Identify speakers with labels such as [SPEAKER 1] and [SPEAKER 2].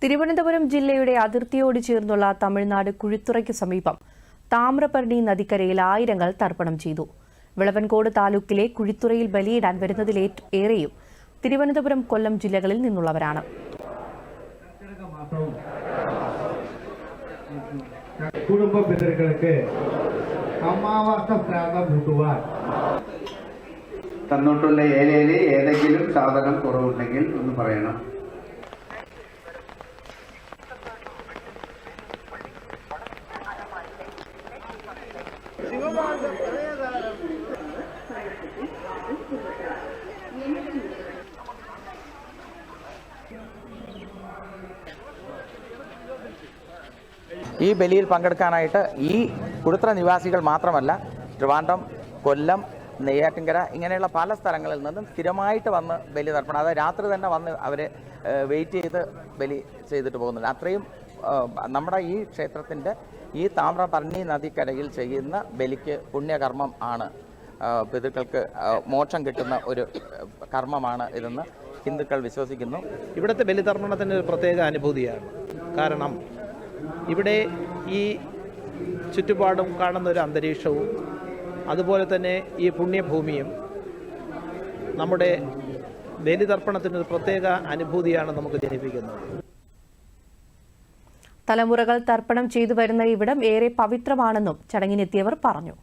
[SPEAKER 1] തിരുവനന്തപുരം ജില്ലയുടെ അതിർത്തിയോട് ചേർന്നുള്ള തമിഴ്നാട് കുഴിത്തുറയ്ക്ക് സമീപം താമ്രപർണി നദിക്കരയിൽ ആയിരങ്ങൾ തർപ്പണം ചെയ്തു. വിളവൻകോട് താലൂക്കിലെ കുഴിത്തുറയിൽ ബലിയിടാൻ വരുന്നതിലേറെയും തിരുവനന്തപുരം, കൊല്ലം ജില്ലകളിൽ നിന്നുള്ളവരാണ്.
[SPEAKER 2] കുടുംബ പിതൃക്കൾക്ക് അമാവാസ പ്രാതം കൂട്ടുവാൻ
[SPEAKER 3] തന്നോട്ടുള്ള ഏലയിൽ ഏതെങ്കിലും സാധനം കുറവുണ്ടെങ്കിൽ ഒന്ന് പറയണം.
[SPEAKER 4] ഈ ബലിയിൽ പങ്കെടുക്കാനായിട്ട് ഈ കുഴിത്തുറ നിവാസികൾ മാത്രമല്ല, ട്രിവാൻഡ്രം, കൊല്ലം, നെയ്യാറ്റിൻകര ഇങ്ങനെയുള്ള പല സ്ഥലങ്ങളിൽ നിന്നും സ്ഥിരമായിട്ട് വന്ന് ബലി തർപ്പണം, അതായത് രാത്രി തന്നെ വന്ന് അവർ വെയിറ്റ് ചെയ്ത് ബലി ചെയ്തിട്ട് പോകുന്നുണ്ട്. അത്രയും നമ്മുടെ ഈ ക്ഷേത്രത്തിൻ്റെ ഈ താമ്രപർണി നദിക്കരയിൽ ചെയ്യുന്ന ബലിക്ക് പുണ്യകർമ്മം ആണ്. പിതൃക്കൾക്ക് മോക്ഷം കിട്ടുന്ന ഒരു കർമ്മമാണ് ഇതെന്ന് ഹിന്ദുക്കൾ വിശ്വസിക്കുന്നു.
[SPEAKER 5] ഇവിടുത്തെ ബലിതർപ്പണത്തിന് ഒരു പ്രത്യേക അനുഭൂതിയാണ്. കാരണം ഇവിടെ ഈ ചുറ്റുപാടും കാണുന്ന ഒരു അന്തരീക്ഷവും അതുപോലെ തന്നെ ഈ പുണ്യഭൂമിയും നമ്മുടെ ബലിതർപ്പണത്തിനൊരു പ്രത്യേക അനുഭൂതിയാണ് നമുക്ക് ജനിപ്പിക്കുന്നത്.
[SPEAKER 1] തലമുറകൾ തർപ്പണം ചെയ്തു വരുന്ന ഇവിടം ഏറെ പവിത്രമാണെന്നും ചടങ്ങിനെത്തിയവർ പറഞ്ഞു.